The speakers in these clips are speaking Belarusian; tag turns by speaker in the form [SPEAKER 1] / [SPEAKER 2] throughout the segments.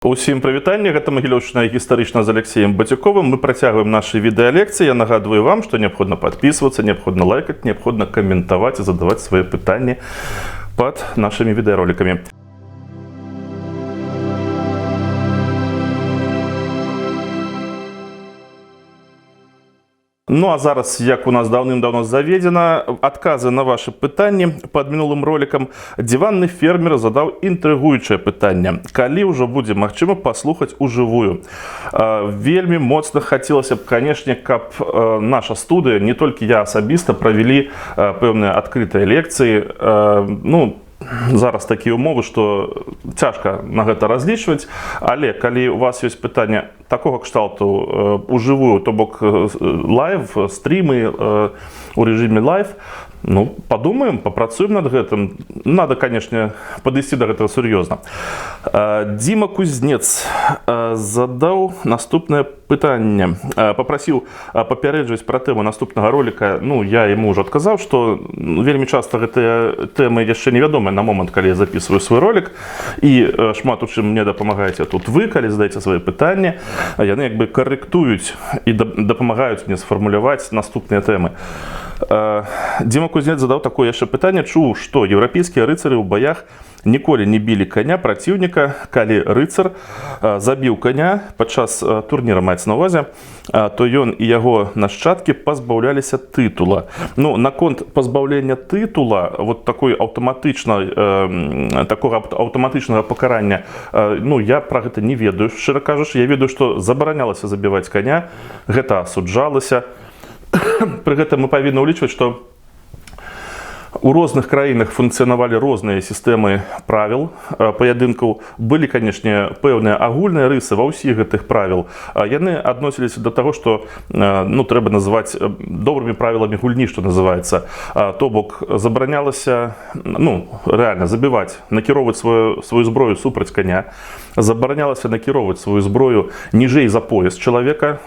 [SPEAKER 1] Усім прывітанне, гэта Магілёўшчына гістарычна з Алексеем Батюковым. Мы працягваем нашы відэалекцыі. Я нагадваю вам, што неабходна падпісвацца, неабходна лайкаць, неабходна каментаваць і задаваць свае пытанні пад нашымі відэаролікамі. Ну а зараз, як у нас даўным-даўно заведзена, адказы на вашы пытанні. Пад мінулым ролікам диванны фермер задаў інтрыгуючае пытанне. Калі ўжо будзе магчыма паслухаць ужывую? Вельмі моцна хацелася б, канешне, каб наша студыя, не толькі я асабіста, правялі пэўныя адкрытыя лекцыі. Зараз такія умовы, што цяжка на гэта разлічваць, але калі у вас ёсць пытанне такога кшталту ужывую, то бок лайв, стрімы у рэжыме лайв, подумаем, папрацуем над гэтым. Надо, конечно, падысці да гэтага сур'ёзна. Дима Кузнец задаў наступнае пытанне. Папрасіў папярэджваць пра тэму наступнага роліка. Я яму ўжо адказаў, што вельмі часта гэтыя тэмы яшчэ невядомыя на момант, калі я записываю свой ролик. І шмат у чым мне дапамагаеце тут вы, калі задаеце свае пытанні. Яны як бы карэктуюць і дапамагаюць мне сфармуляваць наступныя тэмы. Дима Кузнец задаў такое яшчэ пытанне. Чуў, што еўрапейскія рыцары ў баях ніколі не білі коня праціўніка, калі рыцар забіў коня падчас турніра, маецца на ўвазе, то ён і яго нашчадкі пазбаўляліся тытула. Наконт пазбаўлення тытула, такога аўтаматычнага пакарання, я пра гэта не ведаю, шчыра кажучы. Я ведаю, што забаранялася забіваць коня, гэта асуджалася. Пры гэтым мы павінны ўлічваць, што у розных краінах функцыянавалі розныя сістэмы правіл паядынкаў. Былі, канешне, пэўныя агульныя рысы ва ўсіх гэтых правіл. Яны адносіліся да таго, што трэба называць добрымі правіламі гульні, што называецца. То бок забаранялася рэальна забіваць, накіроўваць сваю зброю супраць коня. Забаранялася накіроўваць сваю зброю ніжэй за пояс чалавека,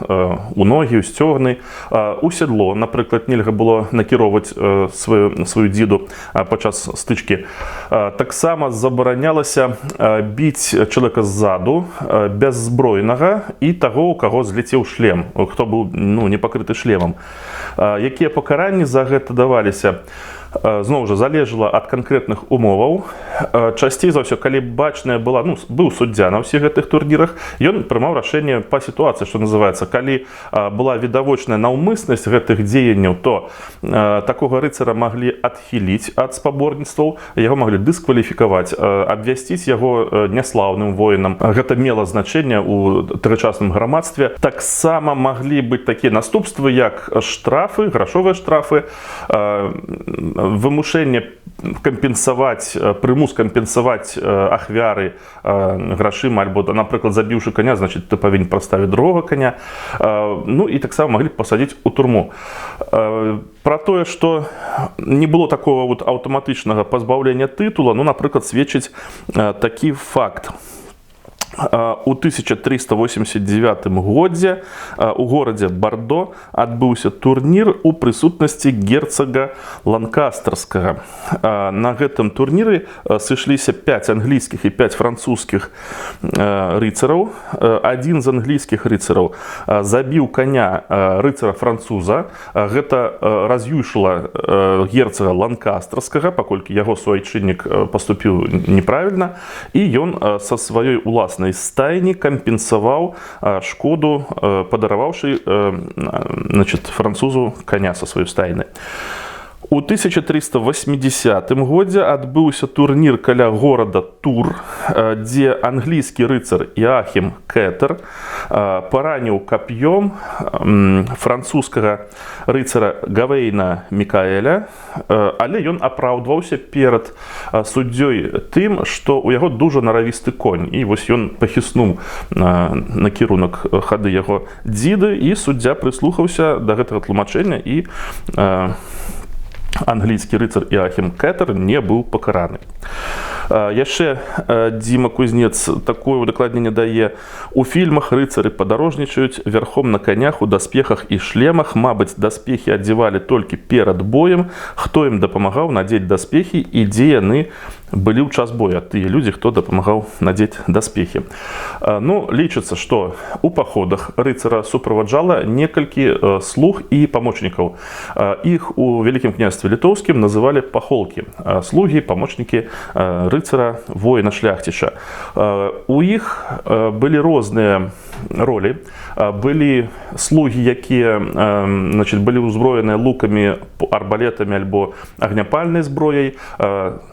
[SPEAKER 1] у ногі, у сцёгны, у седло. Напрыклад, нельга было накіроўваць сваю дзіду падчас стычкі. Таксама забаранялася біць чалавека ззаду, бяззброенага, і таго, у каго зляцеў шлем, хто быў не пакрыты шлемам. Якія пакаранні за гэта даваліся? Зноў жа, залежала ад канкрэтных умоваў. Часцей за ўсё, калі бачная была, быў суддзя на ўсіх гэтых турнірах, ён прымаў рашэнне па сітуацыі, што называецца. Калі была відавочная наўмыснасць гэтых дзеянняў, то такога рыцара маглі адхіліць ад спаборніцтваў, яго маглі дыскваліфікаваць, абвясціць яго няслаўным воінам. Гэта мела значэнне ў тагачасным грамадстве. Таксама маглі быць такія наступствы, як штрафы, грашовыя штрафы, вымушэнне кампенсаваць, прымус кампенсаваць ахвяры грашыма, альбо, напрыклад, забіўшы коня, значит, ты павінен прадставіць другога коня. І таксама маглі пасадзіць у турму. Пра тое, што не было такого аўтаматычнага пазбаўлення тытула, напрыклад, сведчыць такі факт. У 1389 годзе у горадзе Бардо адбыўся турнір у прысутнасці герцага Ланкастарскага. На гэтым турніры сышліся 5 англійскіх і 5 французскіх рыцараў. Адзін з англійскіх рыцараў забіў коня рыцара-француза. Гэта раз'юшыла герцага Ланкастарскага, паколькі яго суайчыннік паступіў неправільна, і ён са сваёй уласнай стайні кампенсаваў шкоду, падараваўшы французу коня са сваёй стайны. У 1380 годзе адбыўся турнір каля горада Тур, дзе англійскі рыцар Іахім Кетер параніў кап'ём французскага рыцара Гавейна Мікаэля, але ён апраўдваўся перад суддзёй тым, што ў яго дужа наравісты конь. І вось ён пахіснуў накірунак хады яго дзіды, і суддзя прыслухаўся да гэтага тлумачэння, і англійскі рыцар Іахім Кетер не быў пакараны. Яшчэ Дима Кузнец такое удакладненне дае. У фільмах рыцары падарожнічаюць верхом на конях у даспехах і шлемах. Мабыць, даспехі адзявалі толькі перад боем. Хто ім дапамагаў надзець даспехі і дзе яны былі ў час боя, тыя людзі, хто дапамагаў надзець даспехі. Ну, лічыцца, што у паходах рыцара суправаджала некалькі слуг і памочнікаў. Іх у Вялікім княстве літоўскім называлі пахолкі. Слугі, памочнікі рыцара, воіна, шляхціча. У іх былі розныя ролі. Былі слугі, якія былі ўзброеныя лукамі, арбалетамі альбо агняпальнай зброяй,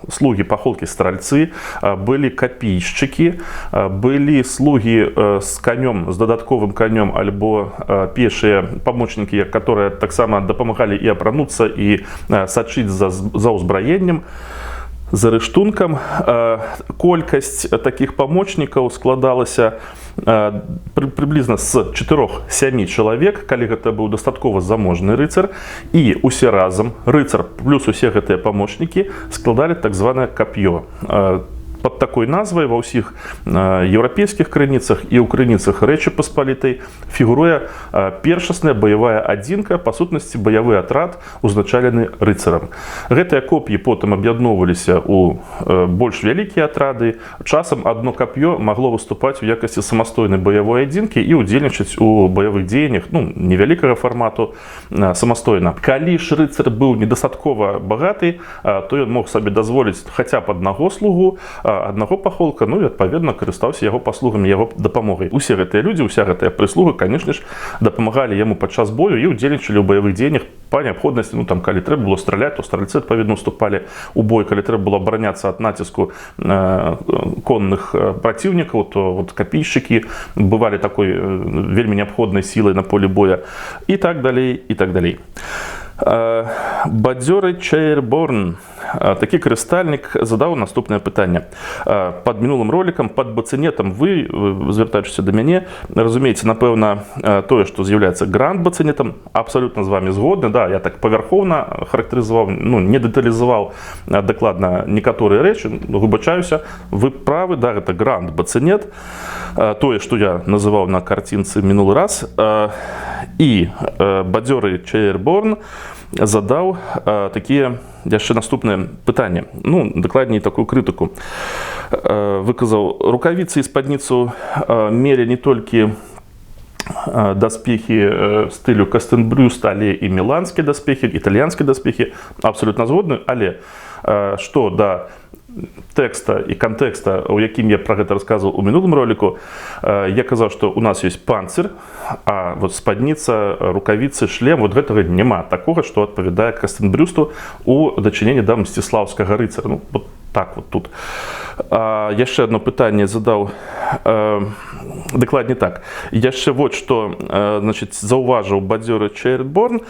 [SPEAKER 1] слугі, пахолкі, стральцы, былі капійшчыкі, былі слугі з канём, з дадатковым канём альбо пешыя памочнікі, которые таксама дапамагалі і апрануцца, і сачыць за ўзбраеннем, за рыштункам. Колькасць такіх памочнікаў складалася приблизно з 4-7 чалавек, калі гэта быў дастаткова заможны рыцар, і усе разам рыцар плюс усе гэтыя памочнікі складалі так званае кап'ё. Под такой назвай ва ўсіх еўрапейскіх крыніцах і ў крыніцах Рэчы Паспалітай фігуруе першасная баявая адзінка, па сутнасці баявы атрад, узначалены рыцарам. Гэтыя коп'і потым аб'ядноўваліся ў больш вялікія атрады. Часам адно кап'ё магло выступаць у якасці самастойнай баявой адзінкі і ўдзельнічаць у баявых дзеяннях, невялікага фармату, самастойна. Калі ж рыцар быў недастаткова багаты, то ён мог сабе дазволіць хаця б аднаго слугу, аднаго пахолка, і адпаведна карыстаўся яго паслугамі, яго дапамогай. Усе гэтыя людзі, уся гэтая прыслуга, канешне ж, дапамагалі яму падчас бою і ўдзельнічалі ў баявых дзеяннях па неабходнасці. Калі трэба было страляць, то стральцы адпаведна уступалі ў бой. Калі трэба было абараняцца ад націску конных праціўнікаў, то капійшчыкі бывалі такой вельмі неабходнай сілай на полі боя. І так далей, і так далей. Бадзёры Чаерборн, такі карыстальнік, задаў наступнае пытанне. Пад мінулым ролікам, пад бацынетам вы, звяртаючыся да мяне, разумееце, напэўна, тое, што з'яўляецца гранд-бацынетам, абсалютна з вамі згодны. Да, я так павярхоўна характарызаваў, не дэталізаваў дакладна некаторыя рэчы, выбачаюся, вы правы, да, гэта гранд-бацынет, тое, што я называў на карцінцы мінулы раз. І Бадзёры Чаерборн задаў такія яшчэ наступныя пытанні. Дакладней такую крытыку. Выказаў, рукавіцы і спадніцу мелі не толькі даспехі стылю Кастенбрюст, але і міланскія даспехі, італьянскія даспехі, абсалютна згодны, але што да тэкста і кантэкста, у якім я пра гэта расказваў у мінулым роліку, я казаў, што у нас ёсць панцыр, а спадніца, рукавіцы, шлем, гэтага няма такога, што адпавядае Кастенбрюсту у дачыненні да мсціслаўскага рыцара. Так тут. Яшчэ одно пытанне задаў, дакладней так. Яшчэ што заўважыў Бадзёры Чаерборн,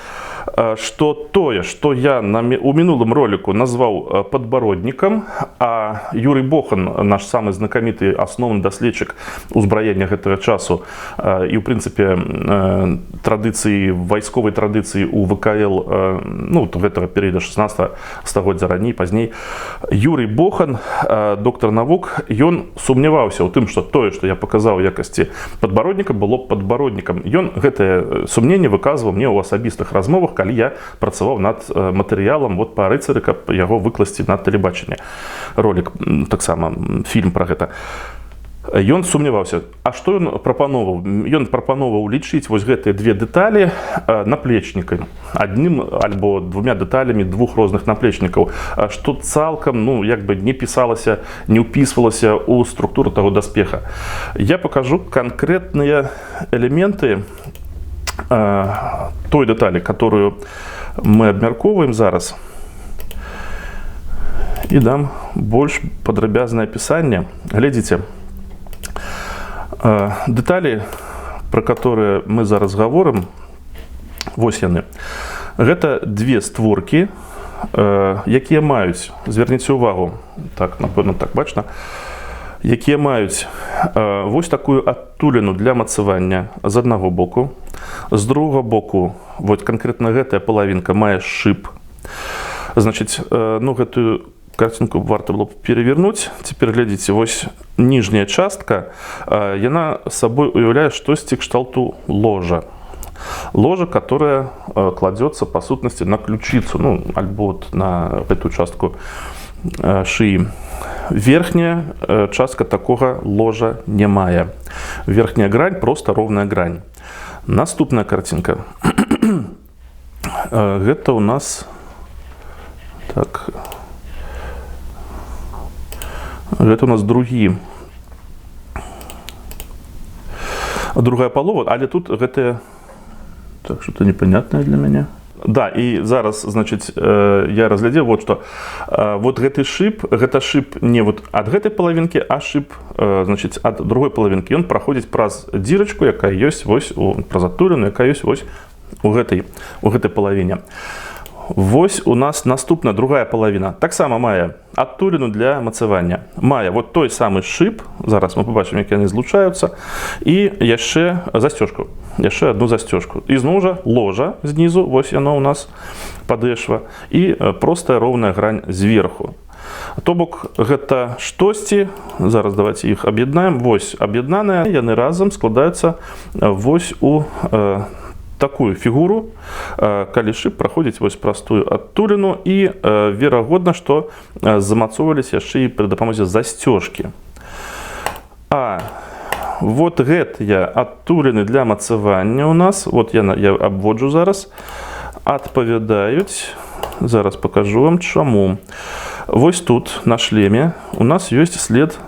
[SPEAKER 1] што тое, што я у мінулым роліку назваў падбароднікам, а Юрый Бохан, наш самы знакаміты асноўны даследчык узбраення гэтага часу і, ў прынцыпе, вайсковай традыцыі ў ВКЛ гэтага перыяда 16 стагоддзя, раней, пазней, Юрый Бохан, доктар навук, ён сумняваўся ў тым, што тое, што я паказаў у якасці падбародніка, было падбароднікам. Ён гэтае сумненне выказваў мне ў асабістых размовах, калі я працаваў над матэрыялам па рыцары, каб яго выкласці на тэлебачанне. Ролік, таксама фільм пра гэта. Ён сумняваўся. А што ён прапановаў? Ён прапановаў лічыць гэтыя две дэталі наплечнікамі. Адным альбо двумя дэталямі двух розных наплечнікаў, што цалкам не пісалася, не ўпісвалася ў структуру таго даспеха. Я пакажу канкрэтныя элементы той дэталі, которую мы абмяркоўваем зараз, і дам больш падрабязнае апісанне. Глядзіце, дэталі, пра которые мы зараз гаворым, вось яны. Гэта две створкі, якія маюць, зверніце ўвагу, так, напэўна, так бачна, якія маюць вось такую адтуліну для мацавання з аднаго боку, з другога боку, канкрэтна гэтая палавінка мае шып. Гэтую картинку варта было перевернуть. Теперь глядите, вось нижняя частка, яна собой уяўляе штосьці кшталту ложа. Ложа, которая кладется по сутности на ключицу, альбо на эту частку шыі. Верхняя частка такога ложа не мае. Верхняя грань просто роўная грань. Наступная картинка. Гэта у нас так. Гэта у нас другая полова, але тут гэта так что-то непонятное для меня. Да, и зараз, значит, я разглядел вот что. Вот гэты шип, гэта шип не вот от гэтай половинки, а шип, значит, от другой половинки. Он проходит праз дырочку, якая есть вось праз адтуліну, якая есть вось у гэтай половине. Вось у нас наступная другая половина. Так само мае адтуліну для мацавання. Мае вот той самый шип, зараз мы побачым, як яны злучаюцца, і яшчэ застежку. Яшчэ одну застежку. І зноў жа ложа знизу, вось яно у нас падэшва, і простая роўная грань зверху. То бок гэта штосьці, зараз давайте іх аб'яднаем, вось аб'яднаныя, яны разам складаюцца вось у такую фігуру, калі шип праходзіць вось простую адтуліну, і верагодна, што замацоўваліся яшчэ і пры дапамозе застежкі. А вот гэтыя адтуліны для мацавання у нас, вот я абводжу зараз, адпавядаюць, зараз покажу вам чаму. Вось тут на шлеме у нас ёсць след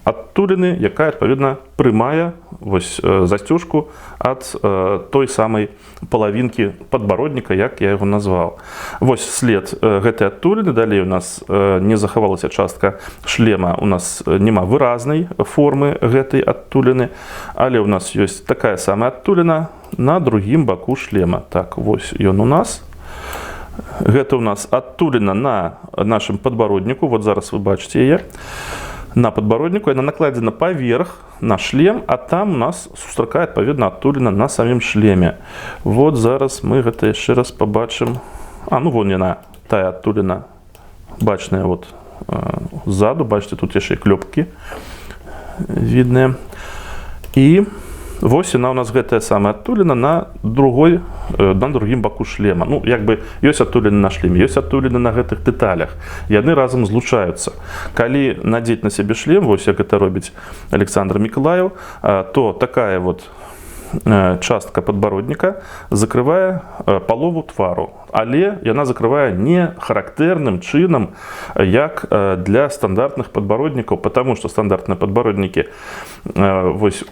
[SPEAKER 1] адтуліны, якая адпаведна прымае вось застежку ад той самай палавінкі падбародніка, як я яго назваў. Вось след гэтай адтуліны, далей у нас не захавалася частка шлема, у нас няма выразнай формы гэтай адтуліны, але у нас ёсць такая самая адтуліна на другім баку шлема. Так, вось ён у нас. Гэта у нас адтуліна на нашым падбародніку, вот зараз вы бачыце яе. На падбародніку яна накладзена паверх на шлем, а там у нас сустракае адпаведна адтуліна на самім шлеме. Вот зараз мы гэта яшчэ раз пабачым. Ну вон яна, тая адтуліна бачная вот ззаду, бачыце, тут яшчэ клёпкі видныя. І вось яна у нас гэтая самая адтуліна на другім баку шлема. Ну, як бы ёсць адтуліны на шлеме, ёсць адтуліны на гэтых дэталях. Яны разам злучаюцца. Калі надзець на сябе шлем, вось як гэта робіць Александр Мікалаеў, то такая вот частка падбародніка закрывае палову твару, але яна закрывае не характэрным чынам, як для стандартных падбароднікаў, потому что стандартныя падбароднікі вось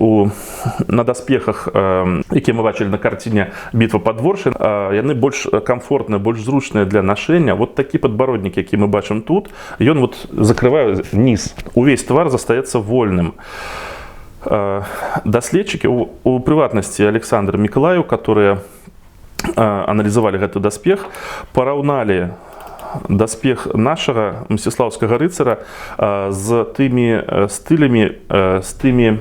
[SPEAKER 1] на даспехах, якія мы бачылі на карціне «Бітва пад Воршай», яны больш камфортныя, больш зручныя для нашэння. Вот такі падбароднік, які мы бачым тут, ён вот закрывае низ, увесь твар застаецца вольным. Даследчыкі, у прыватнасці Александр Мікалаеў, которые аналізавалі гэты даспех, параўналі даспех нашага мсціслаўскага рыцара з тымі стылямі, з тымі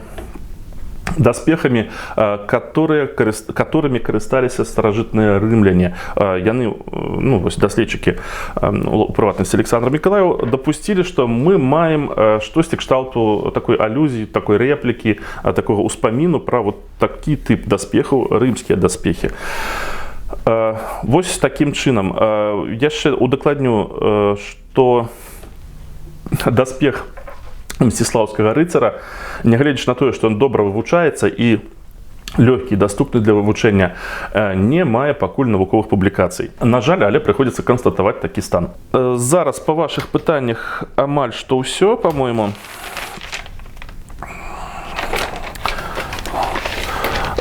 [SPEAKER 1] даспехамі, которыми карысталіся старажытныя рымляне. Яны, ну, вось даследчыкі, у прыватнасці Александра Мікалаеў, дапусцілі, што мы маем штосьці кшталту такой алюзіі, такой рэплікі, такога ўспаміну пра вот такі тып даспехаў, рымскія даспехі. Вось такім чынам. Яшчэ удакладню, што даспех мсціслаўскага рыцара, нягледзячы на тое, што ён добра вывучаецца і лёгкі, даступны для вывучэння, не мае пакуль навуковых публікацый. На жаль, але прыходзіцца канстатаваць такі стан. Зараз па вашых пытаннях амаль што ўсё, па-мойму.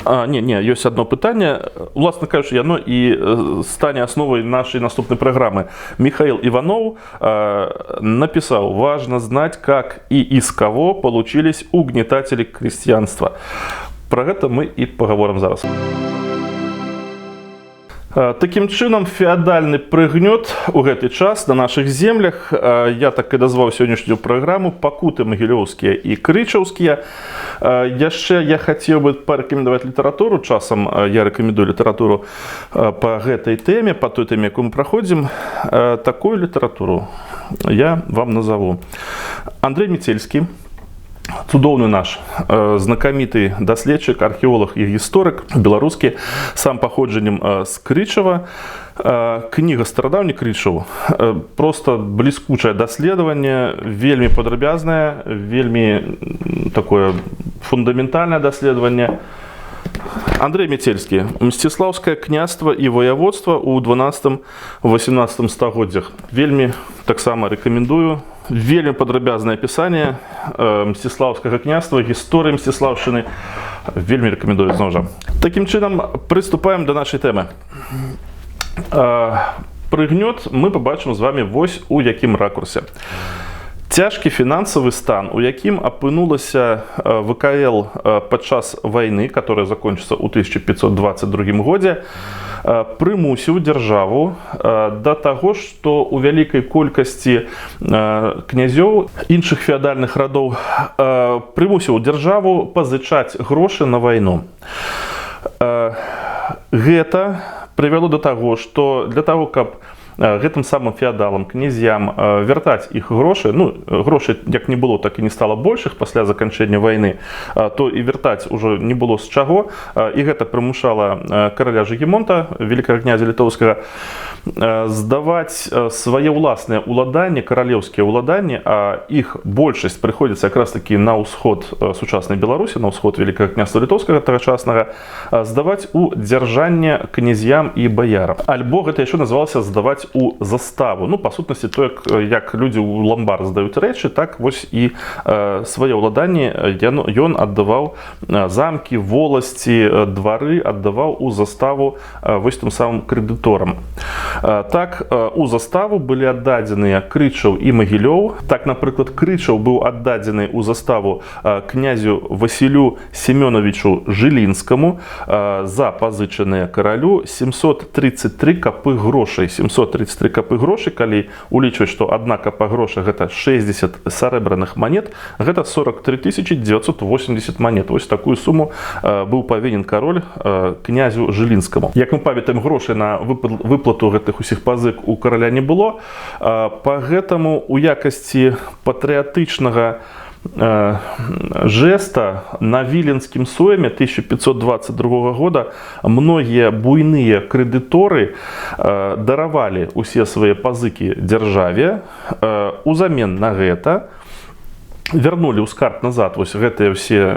[SPEAKER 1] Ёсць одно пытанне. Уласна кажучы, яно і стане асновай нашай наступнай праграмы. Михаил Иванов написал: «Важно знать, как и из кого получились угнетатели крестьянства». Про гэта мы і паговорым зараз. Таким чынам, феадальны прыгнёт у гэты час на наших землях. Я так і назваў сённяшнюю праграму «Пакуты магілёўскія і крычаўскія». Яшчэ я хацеў бы парэкамендаваць літаратуру. Часам я рэкамендую літаратуру па гэтай тэме, па той тэме, якую мы праходзім. Такую літаратуру я вам назову. Андрей Метельскі. цудоўны наш знакаміты даследчык, археолог і гісторык беларускі, сам паходжаннем з Крычава. Кніга «Старадаўні Крычаў» просто бліскучае даследаванне, вельмі падрабязнае, вельмі такое фундаментальнае даследаванне. Андрей Метельскі. Мсціслаўскае княства і вояводства ў 12-18 стагоддзях. Вельмі таксама рэкамендую. Вельмі падрабязнае апісанне Мсціслаўскага княства, гісторыі Мсціслаўшчыны. Вельмі рэкамендую зноў жа. Такім чынам, прыступаем да нашай тэмы. Прыгнёт мы пабачым з вами вось у якім ракурсе. Цяжкі фінансавы стан, у якім апынулася ВКЛ падчас вайны, которая закончыцца ў 1522 годзе, прымусіў дзяржаву да таго, што ў вялікай колькасці князёў іншых феадальных радоў прымусіў дзяржаву пазычаць грошы на вайну. Гэта прывяло да таго, што для таго, каб гэтым самым феадалам, князьям вяртаць іх грошы, грошай як не было, так і не стала большых пасля заканчэння вайны, то і вяртаць ужо не было з чаго, і гэта прымушала караля Жыгімонта, великага князя літоўскага, здаваць свае ўласныя ўладанні, каралеўскія ўладанні, а іх большасць прыходзіцца якраз такі на ўсход сучаснай Беларусі, на ўсход великага княства літоўскага тагачаснага, здаваць у дзяржанне князьям і баярам. Альбо гэта яшчэ называлася здаваць у заставу. Па сутнасці, то як людзі ў ламбар здаюць рэчы, так вось і свае ўладанні ён аддаваў, замкі, воласці, двары аддаваў у заставу вось тым самым крэдыторам. Так, у заставу былі аддадзеныя Крычаў і Магілёў. Так, напрыклад, Крычаў быў аддадзены ў заставу князю Васілю Семёновичу Жылінскаму за пазычаныя каралю 733 капы грошай. 733 капы грошай, калі улічваць, што адна капа грошай гэта 60 сарэбраных манет, гэта 43 980 манет. Вось такую суму быў павінен кароль князю Жылінскаму. Як мы памятаем, грошай на выплату гэтых усіх пазык у караля не было. Па гэтаму у якасці патрыятычнага жеста на Віленскім сойме 1522 года многія буйныя крэдыторы даравалі усе свае пазыкі дзяржаве. Узамен на гэта вярнулі ў скарб назад вось гэтыя ўсе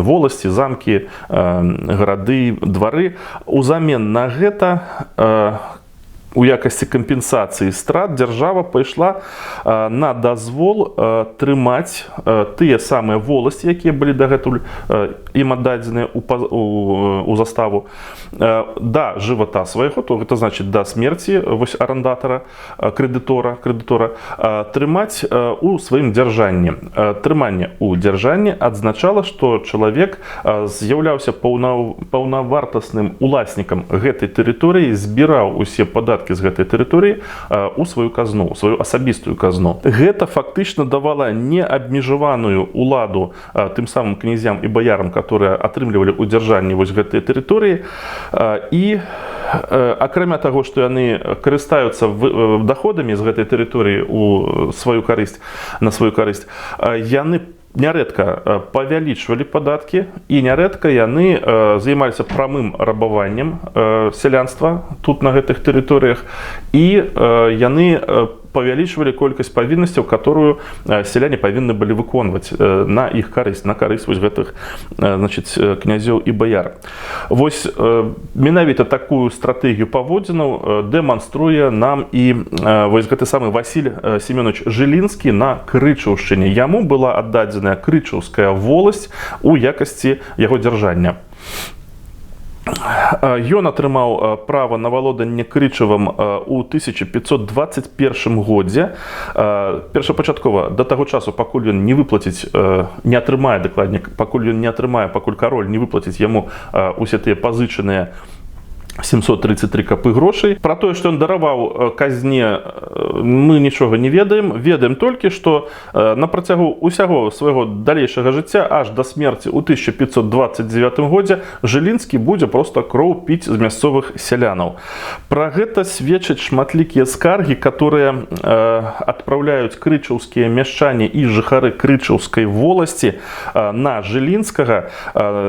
[SPEAKER 1] воласці, замкі, гарады, двары. Узамен на гэта у якасці кампенсацыі страт дзяржава пайшла на дазвол трымаць тыя самыя воласці, якія былі дагэтуль ім аддадзеныя у заставу, да жывата свайго, то гэта значыць да смерці вось арандатара, крэдытора, трымаць у сваім дзяржанні. Трыманне ў дзяржанні адзначала, што чалавек з'яўляўся паўнавартасным уласнікам гэтай тэрыторыі, збіраў усе падаткі з гэтай тэрыторыі у сваю казну, у сваю асабістую казну. Гэта фактычна давала неабмежаваную ўладу тым самым князям і баярам, которые атрымлівалі ў дзяржанні вось гэтыя тэрыторыі. І акрамя таго, што яны карыстаюцца даходамі з гэтай тэрыторыі у сваю карысць, на сваю карысць, яны нярэдка павялічвалі падаткі, і нярэдка яны займаліся прамым рабаваннем сялянства тут на гэтых тэрыторыях, і яны павялічвалі колькасць павіннасцяў, которую сяляне павінны былі выконваць на іх карысць, на карысць вось гэтых, значыць, князёў і баяр. Вось менавіта такую стратэгію паводзінаў дэманструе нам і вось гэты самы Васіль Семёнович Жылінскі на Крычаўшчыне. Яму была аддадзеная крычаўская воласць у якасці яго дзяржання. Ён атрымаў права на валоданне Крычавам у 1521 годзе. Першапачаткова, да таго часу, пакуль ён не выплаціць, не атрымае, дакладней, пакуль ён не атрымае, пакуль кароль не выплаціць яму усе тыя пазычаныя 733 копы грошей. Про то, что он дараваў казне, мы нічога не ведаем. Ведаем толькі, што на працягу усяго свайго далейшага жыцця аж да смерці ў 1529 годзе Жылінскі будзе проста кроў піць з мясцовых сялянаў. Пра гэта сведчаць шматлікія скаргі, которые адпраўляюць крычаўскія мяшчане і жыхары крычаўскай воласці на Жылінскага,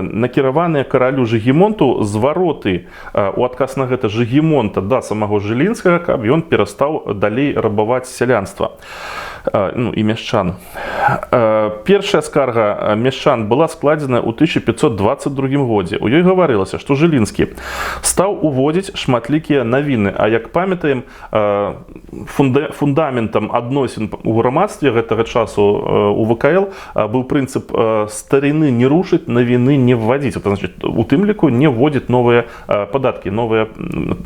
[SPEAKER 1] накіраваныя каралю Жыгімонту звароты у адказ на гэта Жыгімонта да самого Жылінскага, каб ён перастаў далей рабаваць сялянства, ну і мяшчан. Першая скарга мяшчан была складзена ў 1522 годзе. У ёй гаварылася, што Жылінскі стаў уводзіць шматлікія навіны, а як памятаем, фундаментам адносін у грамадстве гэтага часу у ВКЛ быў прынцып старыны не рушыць, навіны не вводзіць. Это значит, у тым ліку не вводзіць новыя падаткі, новыя,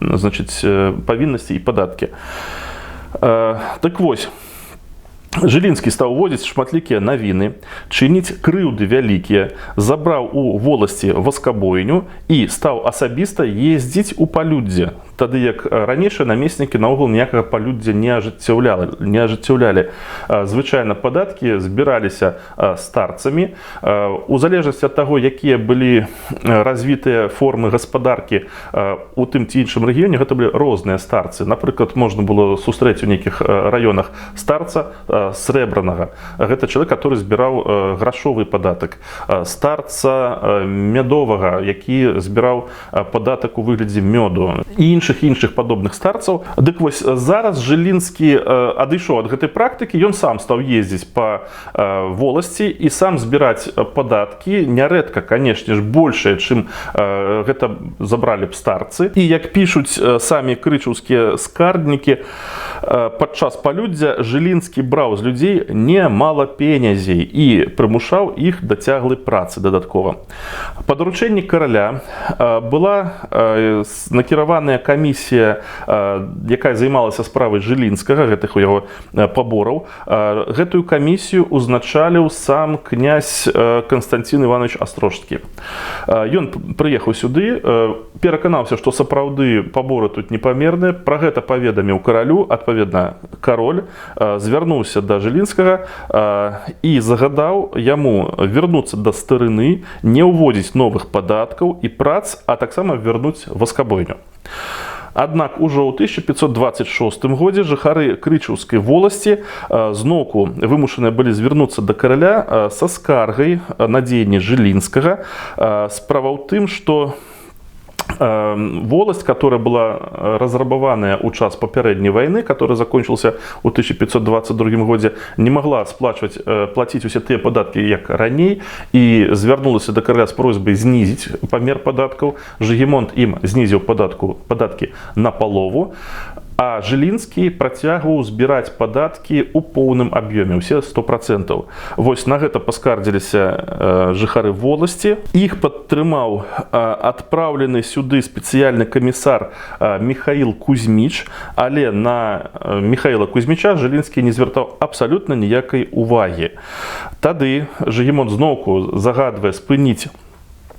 [SPEAKER 1] значит, павіннасці і падаткі. Так вось, Жылінскі стаў уводзіць шматлікія навіны, чыніць крыўды вялікія, забраў у воласці васкабойню і стаў асабіста ездзіць у палюддзе. Тады як ранейшыя намеснікі наогул ніякага палюддзя не ажыццяўлялі. Звычайна падаткі збіраліся старцамі. У залежнасці ад таго, якія былі развітыя формы гаспадаркі у тым ці іншым рэгіёне, гэта былі розныя старцы. Напрыклад, можна было сустрэць у нейкіх раёнах старца срэбранага. Гэта чалавек, который збіраў грашовы падатак. Старца мядовага, які збіраў падатак у выглядзе мёду. І іншых падобных старцаў. Дык вось зараз Жылінскі адышоў ад гэтай практыкі, ён сам стаў ездзіць па воласці і сам збіраць падаткі, нярэдка, канешне ж, большыя, чым гэта забралі б старцы. І як пішуць самі крычаўскія скарбнікі, падчас палюддзя Жылінскі браў з людзей немала пенязей і прымушаў іх да цяглай працы дадаткова. Па даручэнні караля была накіраваная камісія, якая займалася справай Жылінскага, гэтых у яго пабораў. Гэтую камісію узначаліў сам князь Канстанцін Іванович Астрожскі. Ён прыехаў сюды, пераканаўся, што сапраўды паборы тут непамерныя, пра гэта паведаміў каралю, адпаведна кароль звярнуўся да Жылінскага і загадаў яму вярнуцца да старыны, не ўводзіць новых падаткаў і прац, а таксама вярнуць васкабойню. Аднак ужо ў 1526 годзе жыхары крычаўскай воласці зноўку вымушаныя былі звярнуцца да караля са скаргай на дзеянні Жылінскага. Справа ў тым, што волость, которая была разрабаваная ў час папярэдняй вайны, которая закончился ў 1522 годзе, не могла плаціць усе тыя падаткі, як раней, і звярнулася да караля з просьбай знізіць памер падаткаў. Жыгімонт ім знізіў падаткі на палову, а Жылінскі працягваў збіраць падаткі ў поўным аб'ёме, усе 100%. Вось на гэта паскардзіліся жыхары воласці. Іх падтрымаў адпраўлены сюды спецыяльны камісар Міхаіл Кузьміч, але на Міхаіла Кузьміча Жылінскі не звяртаў абсалютна ніякай увагі. Тады Жыгімонт зноўку загадвае спыніць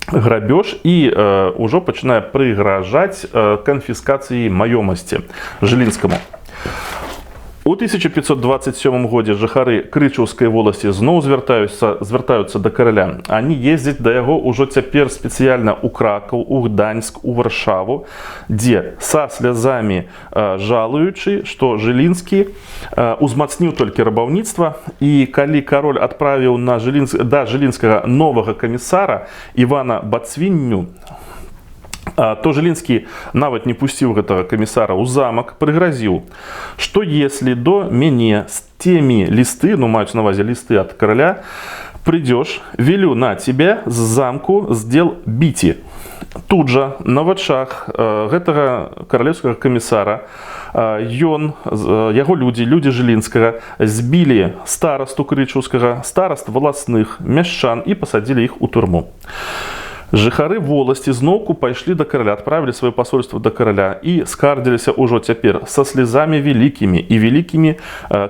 [SPEAKER 1] грабеж і ўжо пачынае прыгражаць канфіскацыяй маёмасці Жылінскаму. У 1527 годзе жыхары крычаўскай воласці зноў звяртаюцца да караля. Они ездзяць да яго ўжо цяпер спецыяльна ў Кракаў, у Гданьск, у Варшаву, дзе са слязамі жалуючы, што Жылінскі узмацніў толькі рабаўніцтва, і калі кароль адправіў да Жылінскага новага камісара Івана Бацвінню, то Жылінскі нават не пусціў гэтага камісара ў замак, прыгразіў, што если до мяне з теми лісты, ну маюць на ўвазе лісты ад караля, придешь, велю на тебя з замку здзел біці. Тут жа на вачах гэтага каралеўскага камісара яго людзі Жылінскага збілі старасту крычаўскага, стараст валасных, мяшчан і пасадзілі іх у турму. Жыхары воласці зноўку пайшлі да караля, адправілі сваё пасольства да караля і скардзіліся ўжо цяпер са слезамі вялікімі і вялікімі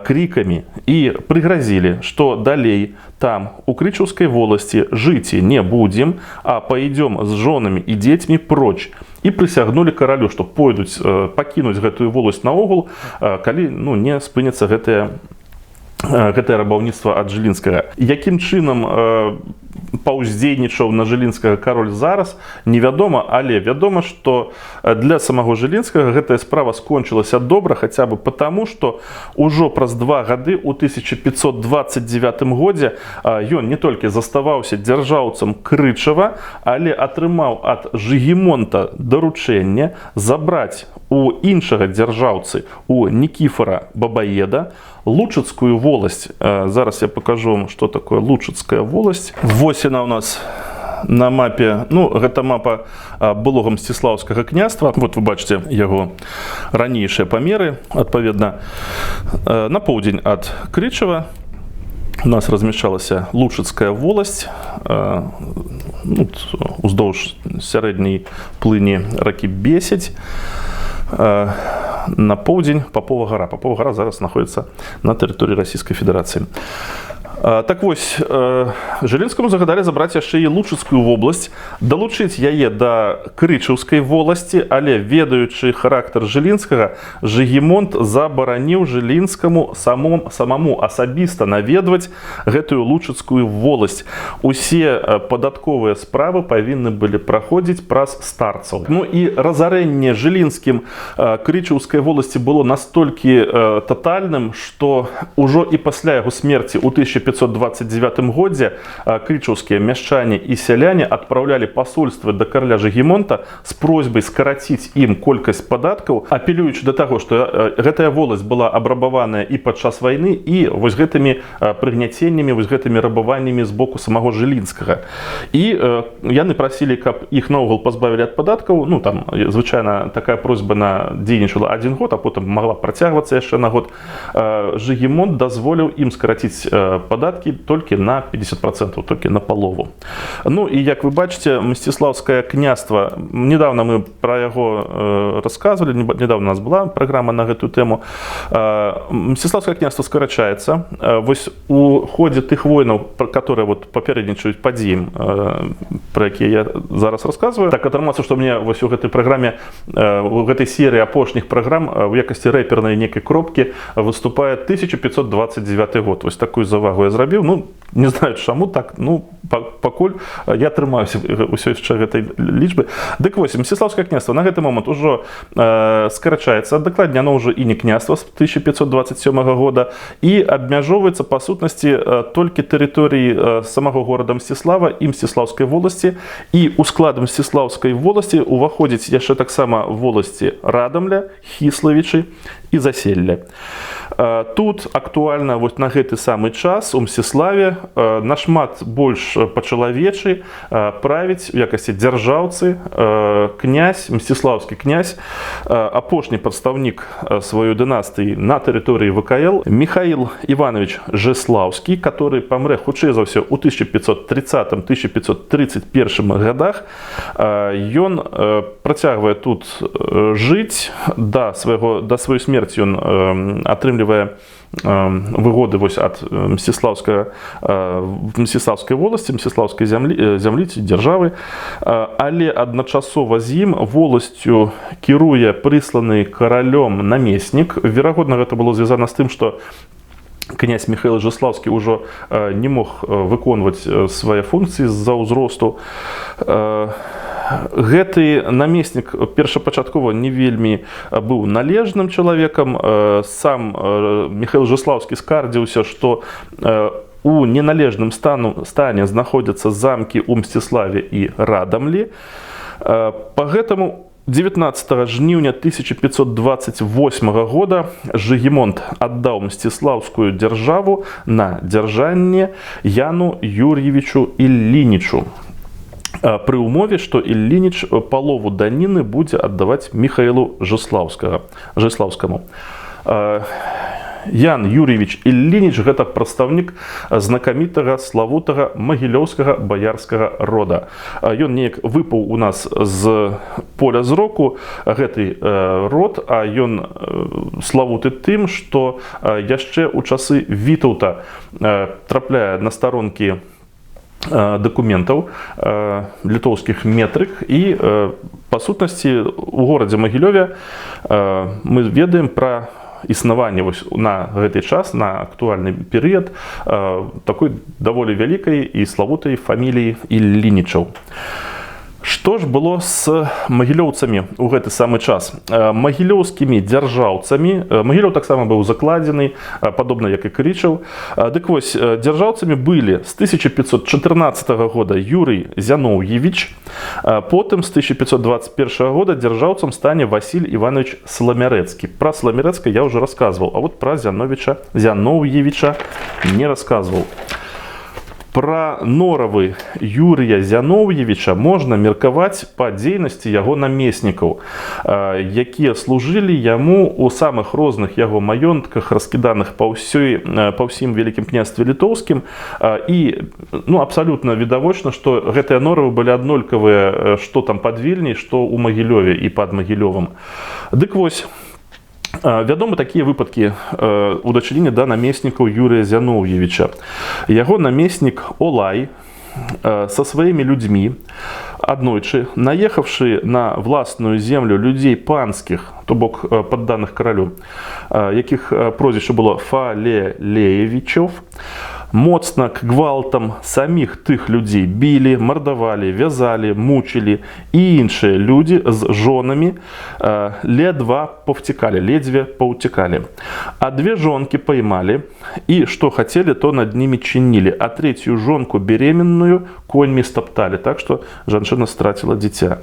[SPEAKER 1] крікамі і прыгразілі, што далей там у крычаўскай воласці жыць не будзем, а пойдем з жонамі і дзецьмі проч. і прысягнулі каралю, што пойдуць пакінуць гэтую воласць наогул, калі не спыняцца гэтае рабаўніцтва ад Жылінскага. Якім чынам паўздзейнічаў на Жылінскага кароль зараз, невядома, але вядома, што для самого Жылінскага гэтая справа скончылася добра, хаця бы потому, што ўжо праз 2 гады ў 1529 годзе ён не толькі заставаўся дзяржаўцам Крычава, але атрымаў ад Жыгімонта даручэнне забраць у іншага дзяржаўцы, у Нікіфара Бабаеда, Лучыцкую воласць. Зараз я покажу вам, что такое Лучыцкая воласць. Вось яна у нас на мапе, гэта мапа былога Мсціслаўскага княства. Вот вы бачыце яго ранейшыя памеры. Адпаведна, на поўдзень ад Крычава у нас размяшчалася Лучыцкая воласць, уздоўж сярэдняй плыні ракі Бесяць. На поўдзень Папова гара. Папова гара зараз знаходзіцца на тэрыторыі Расійскай Федэрацыі. Так вось, Жылінскаму загадалі забраць яшчэ і Лучыцкую вобласць, далучыць яе да Крычаўскай воласці, але ведаючы характар Жылінскага, Жыгімонт забараніў Жылінскаму самому асабіста наведваць гэтую Лучыцкую воласць. Усе падатковыя справы павінны былі праходзіць праз старцаў. І разарэнне Жылінскім Крычаўскай воласці было настолькі татальным, што ўжо і пасля яго смерці ў 1529 годзе крычаўскія мяшчане і сяляне адпраўлялі пасольствы да караля Жыгімонта з просьбай скараціць ім колькасць падаткаў, апелюючы да таго, што гэтая воласць была абрабаваная і падчас вайны, і вось гэтымі прыгняценнямі, вось гэтымі рабаваннямі з боку самого Жылінскага. І яны прасілі, каб іх наогул пазбавілі ад падаткаў. Там звычайна такая просьба дзейнічала 1 год, а потым магла працягвацца яшчэ на год. Жыгімонт дазволіў ім скараціць падаткі толькі на 50%, толькі на палову. І як вы бачыце, Мсціслаўскае княства, недавно мы пра яго расказвалі, недавно у нас была праграма на гэтую тэму. Мсціслаўскае княства скарачаецца. Вось у ходзе тых войнаў, которые папярэднічаюць падзеям, пра якія я зараз расказваю, так атрымаецца, што мне вось у гэтай праграме, у гэтай серыі апошніх праграм у якасці рэпернай некай кропкі выступае 1529 год. Вось такую завагу я зрабіў. Не знаю, чаму так, пакуль я трымаюся ўсё яшчэ гэтай лічбы. Дык вось, Мсціслаўскае княства на гэты момант ужо скарачаецца, дакладней, оно ўжо і не княства з 1527 года, і абмяжоўваецца па сутнасці толькі тэрыторыі самого горада Мсціслава і Мсціслаўскай воласці, і ў склад Мсціслаўскай воласці уваходзіць яшчэ таксама воласці Радамля, Хіславічы і Заселля. Тут актуальна вось на гэты самы час у Мсціславе нашмат больш па-чалавечы правіць у якасці дзяржаўцы князь, Мсціслаўскі князь, апошні прадстаўнік сваёй дынастыі на тэрыторыі ВКЛ, Міхаіл Іванович Жэслаўскі, который памрэ хутчэй за ўсё ў 1530-1531 годах. Ён працягвае тут жыць да сваёй смерці. Ён атрымлівае выгоды вось ад Мсціслаўскай воласці, Мсціслаўскай зямлі ці дзяржавы, але адначасова з ім воласцю кіруе прысланы каралём намеснік. Верагодна, гэта было звязана з тым, што князь Міхаіл Жэслаўскі ўжо не мог выконваць свае функцыі з-за ўзросту. Гэты намеснік першапачаткова не вельмі быў належным чалавекам. Сам Міхаіл Жэслаўскі скардзіўся, што у неналежным стане знаходзяцца замкі ў Мсціславе і Радамлі. Па гэтаму 19 жніўня 1528 года Жыгімонт аддаў Мсціслаўскую дзяржаву на дзяржанне Яну Юр'евічу Іллінічу. Пры ўмове, што Іллініч палову даніны будзе аддаваць Міхаілу Жэслаўскаму. Ян Юр'евіч Іллініч – гэта прадстаўнік знакамітага славутага магілёўскага баярскага рода. Ён неяк выпаў у нас з поля зроку, гэты род, а ён славуты тым, што яшчэ ў часы Вітаўта трапляе на старонкі документаў літоўскіх метрык, і па сутнасці у горадзе Магілёве мы ведаем пра існаванне на гэты час, на актуальны перыяд такой даволі вялікай і славутай фаміліі Іллінічаў. Што ж было з магілёўцамі ў гэты самы час? Магілёўскімі дзяржаўцамі, Магілёў таксама быў закладзены, падобна як і Крычаў. Дык вось, дзяржаўцамі былі з 1514 года Юрый Зяноўевіч, потым з 1521 года дзяржаўцам стане Васіль Іванович Сламярэцкі. Пра Сламярэцка я ўжо расказваў, а вот пра Зяноўевіча не расказваў. Пра норавы Юрыя Зяноўевіча можна меркаваць па дзейнасці яго намеснікаў, якія служылі яму ў самых розных яго маёнтках, раскіданых па ўсім Вялікім княстве літоўскім. І абсалютна відавочна, што гэтыя норавы былі аднолькавыя, што там пад Вільняй, што ў Магілёве і пад Магілёвам. Дык вось, вядомы такія выпадкі у дачыненні да намеснікаў Юрыя Зяноўевіча. Яго намеснік Олай са сваімі людзьмі, аднойчы наехавшы на власную землю людзей панскіх, то бок падданых каралю, якіх прозвішча было Фалелеевічаў, моцна к гвалтам саміх тых людзей білі, мардавалі, вязалі, мучылі, і іншыя людзі з жонамі ледзьве паўцікалі. А две жонкі поймалі, і што хацелі, то над німі чынілі, а трэцюю жонку беременную коньмі стапталі, так што жанчына страціла дзіця.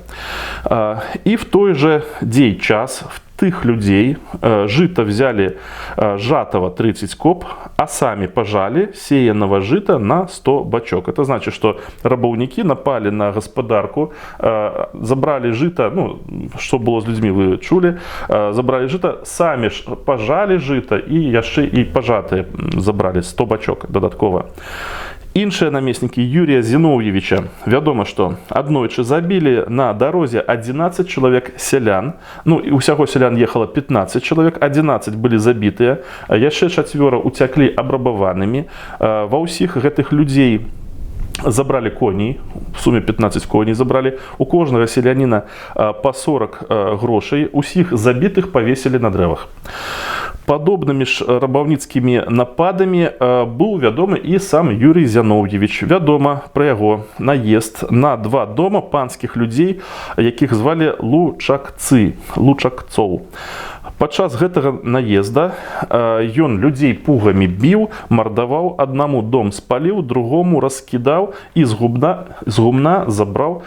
[SPEAKER 1] І в той же дзень час в тых людзей жыта взяли жатого 30 коп, а сами пожали сеянного жита на 100 бачок. Это значит, что рабовники напали на господарку, забрали жито, что было с людьми, вы чули, забрали жито, сами пожали жито и яшчэ и пожатые забрали 100 бачок додатково. Іншыя намеснікі Юрія Зіноўевіча, вядома, што аднойчы забілі на дарозе 11 чалавек сялян, і ўсяго сялян ехала 15 чалавек, 11 былі забітыя, яшчэ 4 уцяклі абрабаванымі. Ва ўсіх гэтых людзей забрали коней, в суме 15 коней забрали, у кожнага селяніна па 40 грошай, усіх забітых павесілі на дрэвах. Падобнымі ж рабаўніцкімі нападамі быў вядомы і сам Юрый Зяноўевіч. Вядома пра яго наезд на 2 дома панскіх людзей, якіх звалі лучакцоў. Падчас гэтага наезда ён людзей пугамі біў, мардаваў, аднаму дом спаліў, другому раскідаў і з гумна забраў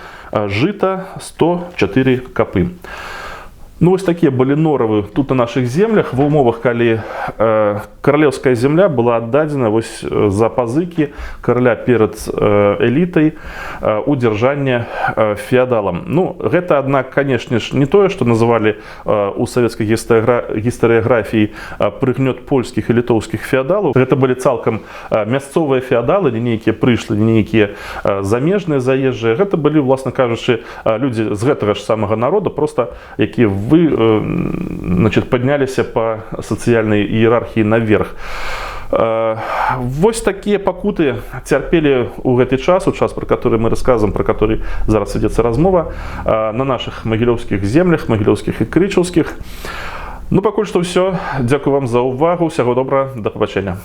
[SPEAKER 1] жыта 104 капы. Вось такія былі норавы тут на наших землях, в умовах, калі каралеўская земля была аддадзена вось за пазыкі караля перад элітай у дзяржанне феадалам. Гэта, аднак, канешне ж, не тое, што называлі у савецкай гістарыяграфіі прыгнёт польскіх і літоўскіх феадалаў. Гэта былі цалкам мясцовыя феадалы, не нейкія прышлыя, не нейкія замежныя заезжыя. Гэта былі, власна кажучы, людзі з гэтага ж самага народа, просто якія подняліся по сацыяльнай іерархіі наверх. Вось такія пакуты цярпелі ў гэты час, у час, пра который мы расказваем, пра который зараз ідзецца размова, на нашых магілёўскіх землях, магілёўскіх і крычаўскіх. Пакуль што ўсё. Дзякую вам за ўвагу. Усяго добра. Да пабачэння.